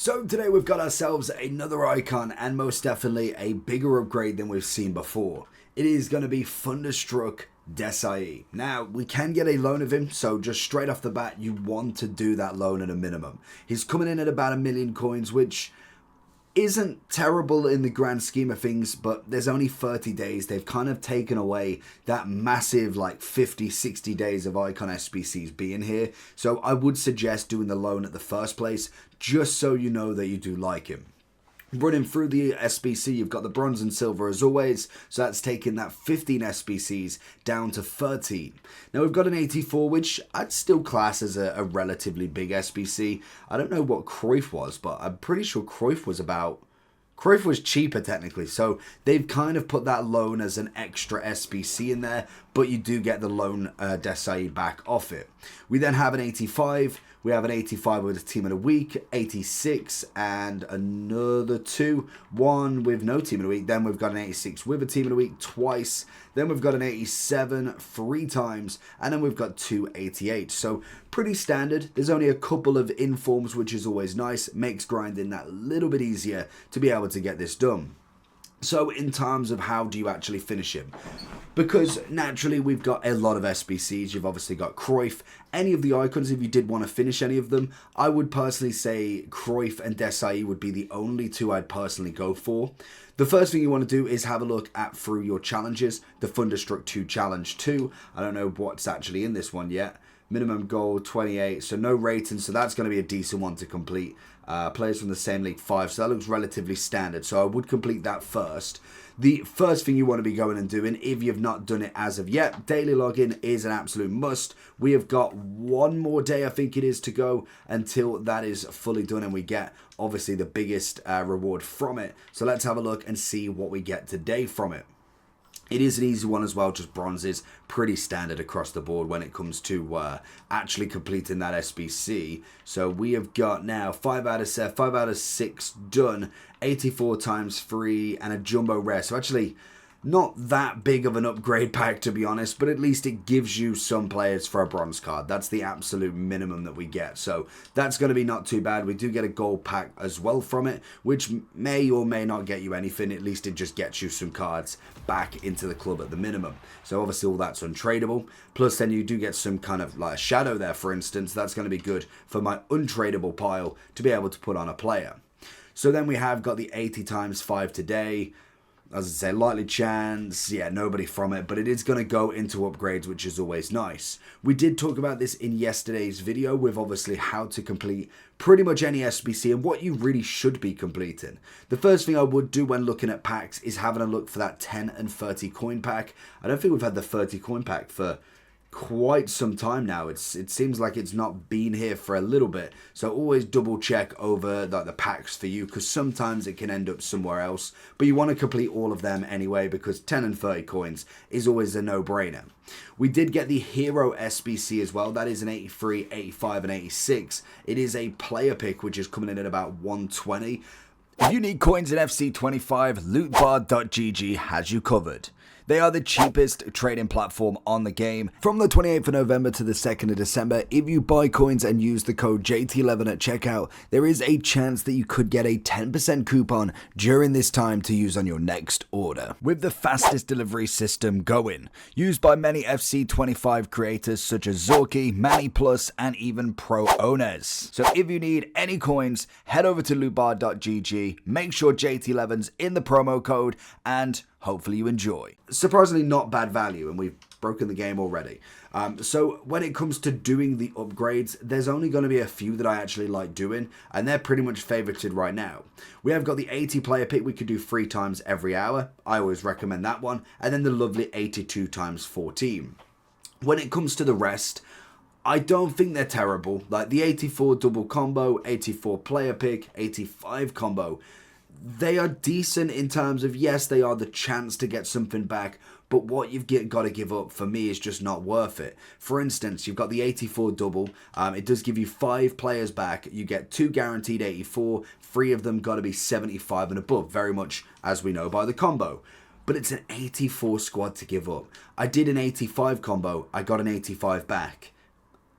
So today we've got ourselves another icon and most definitely a bigger upgrade than we've seen before. It is going to be Thunderstruck Desailly. Now, we can get a loan of him, so just straight off the bat, you want to do that loan at a minimum. He's coming in at about 1 million coins, which isn't terrible in the grand scheme of things, but there's only 30 days. They've kind of taken away that massive like 50-60 days of icon SBCs being here, so I would suggest doing the loan at the first place just so you know that you do like him. Running through the SBC, you've got the bronze and silver as always, so that's taking that 15 SBCs down to 13. Now we've got an 84, which I'd still class as a relatively big SBC. I don't know what Cruyff was, but I'm pretty sure Cruyff was cheaper technically, so they've kind of put that loan as an extra SBC in there, but you do get the loan Desailly back off it. We then have an 85. We have an 85 with a team of the week, 86 and another two, one with no team of the week. Then we've got an 86 with a team of the week twice. Then we've got an 87 3 times, and then we've got two 88. So pretty standard. There's only a couple of informs, which is always nice. Makes grinding that little bit easier to be able to get this done. So in terms of how do you actually finish him? Because naturally we've got a lot of SBCs. You've obviously got Cruyff. Any of the icons, if you did want to finish any of them, I would personally say Cruyff and Desailly would be the only two I'd personally go for. The first thing you want to do is have a look at through your challenges. The Thunderstruck 2 Challenge 2. I don't know what's actually in this one yet. Minimum goal 28, so no rating, so that's going to be a decent one to complete. Players from the same league 5, so that looks relatively standard, so I would complete that first. The first thing you want to be going and doing, if you've not done it as of yet, daily login is an absolute must. We have got one more day, I think it is, to go until that is fully done and we get obviously the biggest reward from it. So let's have a look and see what we get today from it. It is an easy one as well, just bronzes, pretty standard across the board when it comes to actually completing that SBC. So we have got now 5 out of 6 done, 84 times 3 and a jumbo rare. So actually not that big of an upgrade pack, to be honest, but at least it gives you some players for a bronze card. That's the absolute minimum that we get, so that's going to be not too bad. We do get a gold pack as well from it, which may or may not get you anything. At least it just gets you some cards back into the club at the minimum. So obviously all that's untradeable, plus then you do get some kind of like a shadow there, for instance. That's going to be good for my untradeable pile to be able to put on a player. So then we have got the 80 times 5 today. As I say, likely chance, yeah, nobody from it, but it is going to go into upgrades, which is always nice. We did talk about this in yesterday's video with obviously how to complete pretty much any SBC and what you really should be completing. The first thing I would do when looking at packs is having a look for that 10 and 30 coin pack. I don't think we've had the 30 coin pack for quite some time now. It seems like it's not been here for a little bit, so always double check over the packs for you, because sometimes it can end up somewhere else, but you want to complete all of them anyway, because 10 and 30 coins is always a no-brainer. We did get the Hero SBC as well. That is an 83, 85 and 86. It is a player pick, which is coming in at about 120. If you need coins in FC25, lootbar.gg has you covered. They are the cheapest trading platform on the game. From the 28th of November to the 2nd of December, if you buy coins and use the code JT11 at checkout, there is a chance that you could get a 10% coupon during this time to use on your next order. With the fastest delivery system going, used by many FC25 creators such as Zorky, Manny Plus, and even pro owners. So if you need any coins, head over to lootbar.gg, make sure JT11's in the promo code, and hopefully you enjoy. Surprisingly not bad value, and we've broken the game already. So when it comes to doing the upgrades, there's only going to be a few that I actually like doing, and they're pretty much favorited right now. We have got the 80 player pick we could do 3 times every hour. I always recommend that one. And then the lovely 82 times 14. When it comes to the rest, I don't think they're terrible. Like the 84 double combo, 84 player pick, 85 combo. They are decent in terms of, yes, they are the chance to get something back, but what you've got to give up for me is just not worth it. For instance, you've got the 84 double. It does give you 5 players back. You get 2 guaranteed 84. 3 of them got to be 75 and above, very much as we know by the combo. But it's an 84 squad to give up. I did an 85 combo. I got an 85 back.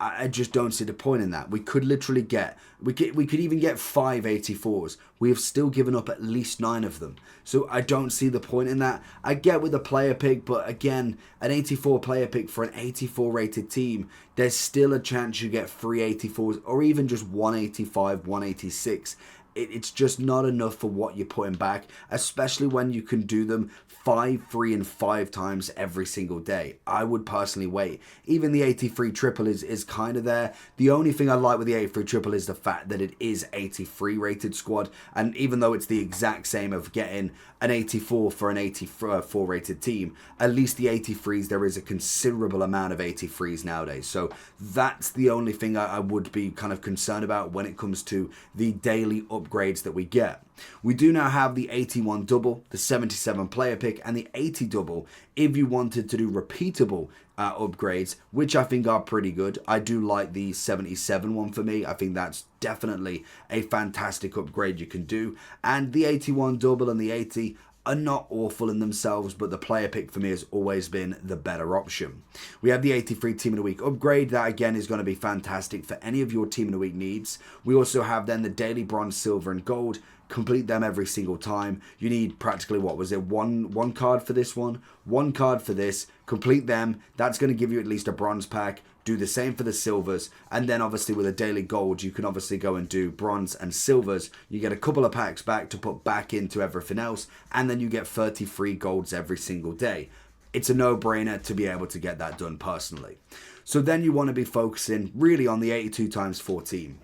I just don't see the point in that. We could literally get, we could even get 5 84s. We have still given up at least 9 of them. So I don't see the point in that. I get with a player pick, but again, an 84 player pick for an 84 rated team, there's still a chance you get 3 84s or even just 185, 186. It's just not enough for what you're putting back, especially when you can do them 5, 3, and 5 times every single day. I would personally wait. Even the 83 triple is kind of there. The only thing I like with the 83 triple is the fact that it is 83 rated squad, and even though it's the exact same of getting an 84 for an 84 rated team, at least the 83s, there is a considerable amount of 83s nowadays. So that's the only thing I would be kind of concerned about when it comes to the daily upgrades that we get. We do now have the 81 double, the 77 player pick, and the 80 double if you wanted to do repeatable upgrades, which I think are pretty good. I do like the 77 one for me. I think that's definitely a fantastic upgrade you can do. And the 81 double and the 80 are not awful in themselves, but the player pick for me has always been the better option. We have the 83 Team of the Week upgrade. That again is going to be fantastic for any of your Team of the Week needs. We also have then the daily bronze, silver, and gold. Complete them every single time. You need practically, what was it, one card for this one card for this. Complete them. That's going to give you at least a bronze pack. Do the same for the silvers, and then obviously with a daily gold you can obviously go and do bronze and silvers. You get a couple of packs back to put back into everything else, and then you get 33 golds every single day. It's a no-brainer to be able to get that done personally. So then you want to be focusing really on the 82 times 14.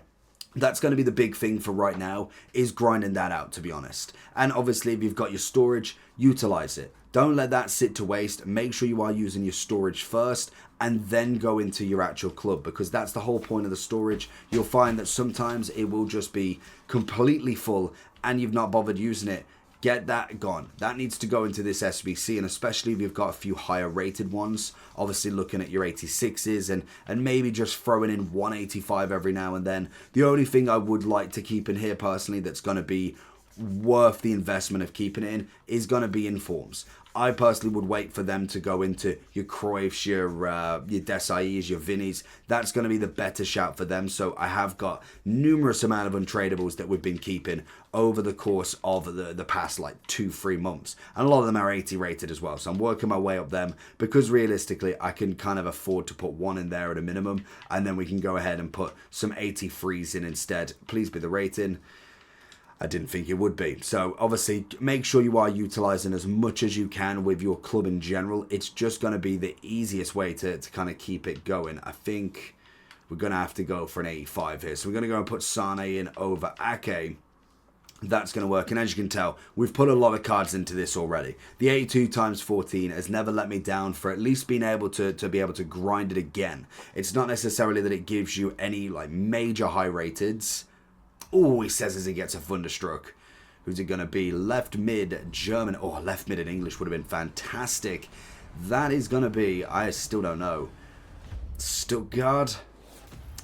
That's going to be the big thing for right now, is grinding that out, to be honest. And obviously if you've got your storage, utilize it. Don't let that sit to waste. Make sure you are using your storage first and then go into your actual club, because that's the whole point of the storage. You'll find that sometimes it will just be completely full and you've not bothered using it. Get that gone. That needs to go into this SBC, and especially if you've got a few higher rated ones, obviously looking at your 86s and maybe just throwing in 185 every now and then. The only thing I would like to keep in here personally that's going to be worth the investment of keeping it in is going to be informs. I personally would wait for them to go into your Cruyffs, your Desailly's, your Vinnies. That's going to be the better shout for them. So I have got numerous amount of untradables that we've been keeping over the course of the past like 2-3 months. And a lot of them are 80 rated as well. So I'm working my way up them because realistically I can kind of afford to put one in there at a minimum. And then we can go ahead and put some 83s in instead. Please be the rating. I didn't think it would be. So obviously make sure you are utilizing as much as you can with your club in general. It's just going to be the easiest way to kind of keep it going. I think we're going to have to go for an 85 here. So we're going to go and put Sane in over Ake. That's going to work. And as you can tell, we've put a lot of cards into this already. The 82 times 14 has never let me down for at least being able to be able to grind it again. It's not necessarily that it gives you any like major high rateds. Oh, he says as he gets a Thunderstruck. Who's it going to be? Left mid German. Oh, left mid in English would have been fantastic. That is going to be, I still don't know. Stuttgart.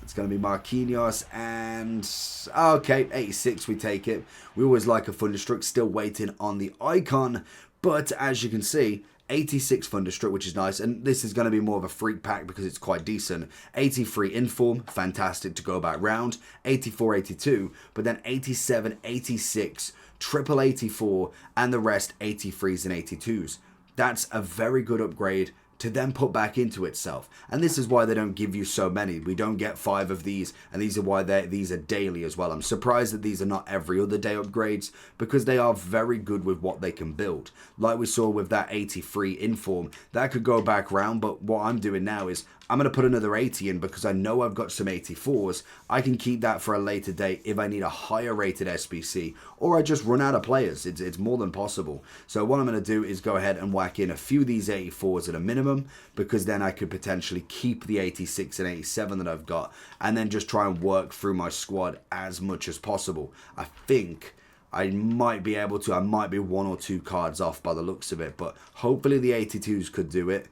It's going to be Marquinhos and... Okay, 86, we take it. We always like a Thunderstruck. Still waiting on the icon. But as you can see, 86 Thunderstruck, which is nice, and this is going to be more of a freak pack because it's quite decent. 83 Inform, fantastic to go back round. 84, 82, but then 87, 86, triple 84, and the rest 83s and 82s. That's a very good upgrade to then put back into itself. And this is why they don't give you so many. We don't get 5 of these, and these are why these are daily as well. I'm surprised that these are not every other day upgrades, because they are very good with what they can build. Like we saw with that 83 Inform, that could go back round, but what I'm doing now is I'm going to put another 80 in because I know I've got some 84s. I can keep that for a later date if I need a higher rated SBC, or I just run out of players. It's more than possible. So what I'm going to do is go ahead and whack in a few of these 84s at a minimum, because then I could potentially keep the 86 and 87 that I've got, and then just try and work through my squad as much as possible. I think I might be able to. I might be 1 or 2 cards off by the looks of it, but hopefully the 82s could do it.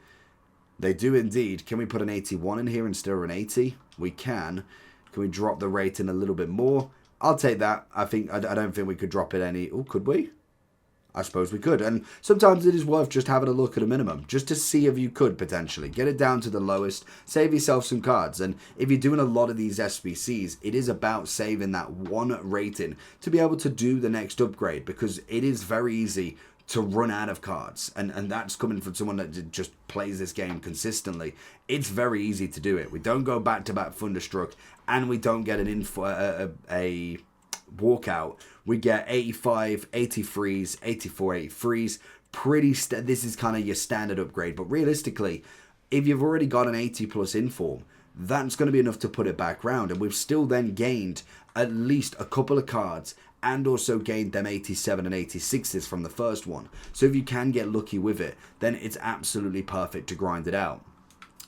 They do indeed. Can we put an 81 in here instead of an 80? We can. Can we drop the rating a little bit more? I'll take that. I don't think we could drop it any... Oh, could we? I suppose we could. And sometimes it is worth just having a look at a minimum, just to see if you could potentially get it down to the lowest, save yourself some cards. And if you're doing a lot of these SBCs, it is about saving that one rating to be able to do the next upgrade, because it is very easy to run out of cards, and that's coming from someone that just plays this game consistently. It's very easy to do it. We don't go back to back Thunderstruck, and we don't get an a walkout. We get 85, 83s, 84, 83s. This is kind of your standard upgrade, but realistically, if you've already got an 80 plus inform, that's going to be enough to put it back round, and we've still then gained at least a couple of cards and also gained them 87 and 86s from the first one. So if you can get lucky with it, then it's absolutely perfect to grind it out.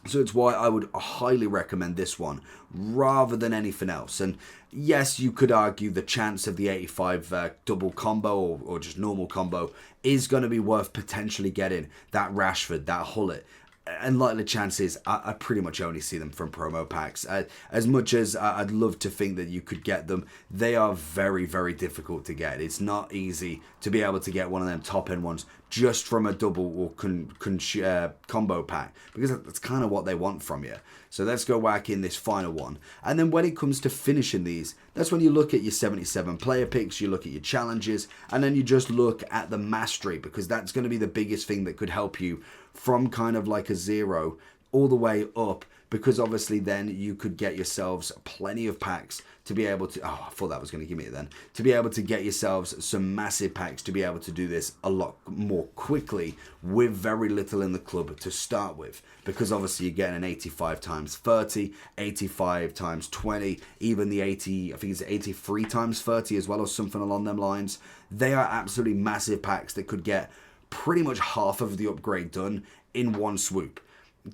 So it's why I would highly recommend this one rather than anything else. And yes, you could argue the chance of the 85 double combo or just normal combo is going to be worth potentially getting that Rashford, that Hullet. And likely chances, I pretty much only see them from promo packs. As much as I'd love to think that you could get them, they are very, very difficult to get. It's not easy to be able to get one of them top end ones just from a double or combo pack, because that's kind of what they want from you. So let's go whack in this final one. And then when it comes to finishing these, that's when you look at your 77 player picks, you look at your challenges, and then you just look at the mastery, because that's going to be the biggest thing that could help you from kind of like a 0 all the way up, because obviously then you could get yourselves plenty of packs to be able to, I thought that was going to give me it then, to be able to get yourselves some massive packs to be able to do this a lot more quickly with very little in the club to start with, because obviously you're getting an 85 times 30, 85 times 20, even the 80, I think it's 83 times 30 as well, or something along them lines. They are absolutely massive packs that could get pretty much half of the upgrade done in one swoop.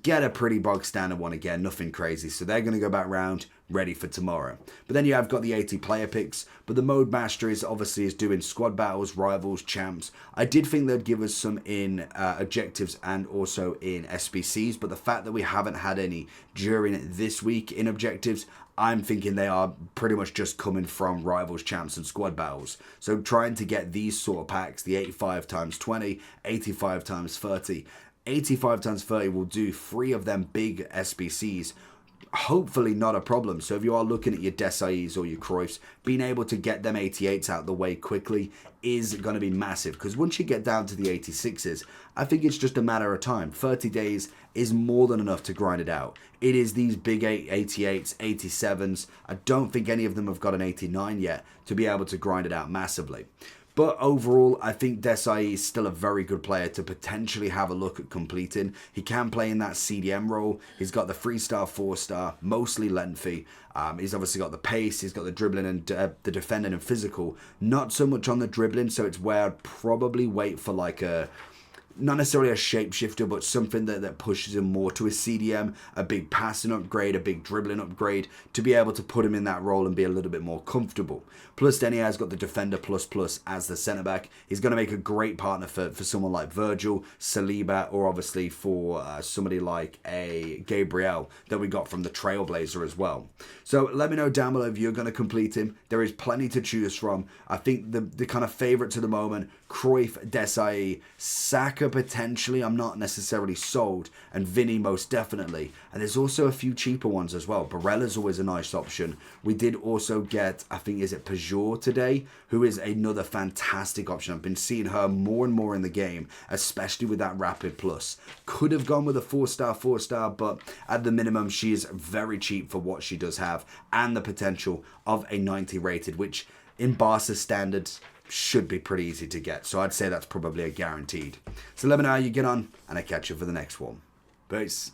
Get a pretty bog standard one again, nothing crazy. So they're going to go back round, ready for tomorrow. But then you have got the 80 player picks, but the mode master is obviously doing squad battles, rivals, champs. I did think they'd give us some in objectives and also in SBCs, but the fact that we haven't had any during this week in objectives, I'm thinking they are pretty much just coming from rivals, champs, and squad battles. So trying to get these sort of packs, the 85 times 20, 85 times 30, 85 times 30 will do 3 of them big SBCs. Hopefully not a problem. So if you are looking at your Desaillys or your Cruyffs, being able to get them 88s out the way quickly is going to be massive, because once you get down to the 86s, I think it's just a matter of time. 30 days is more than enough to grind it out. It is these big 88s, 87s. I don't think any of them have got an 89 yet to be able to grind it out massively. But overall, I think Desailly is still a very good player to potentially have a look at completing. He can play in that CDM role. He's got the 3-star, 4-star, mostly lengthy. He's obviously got the pace, he's got the dribbling and the defending and physical. Not so much on the dribbling, so it's where I'd probably wait for like a, not necessarily a shapeshifter, but something that pushes him more to a CDM, a big passing upgrade, a big dribbling upgrade, to be able to put him in that role and be a little bit more comfortable. Plus, then he has got the Defender plus as the centre-back. He's going to make a great partner for someone like Virgil, Saliba, or obviously for somebody like a Gabriel that we got from the Trailblazer as well. So let me know down below if you're going to complete him. There is plenty to choose from. I think the kind of favourites at the moment, Cruyff, Desailly, Saka potentially, I'm not necessarily sold, and Vinny most definitely. And there's also a few cheaper ones as well. Barella's always a nice option. We did also get, I think, is it Peugeot today, who is another fantastic option. I've been seeing her more and more in the game, especially with that Rapid Plus. Could have gone with a 4-star, but at the minimum, she is very cheap for what she does have, and the potential of a 90 rated, which in Barca standards should be pretty easy to get. So I'd say that's probably a guaranteed. So let me know how you get on, and I'll catch you for the next one. Peace.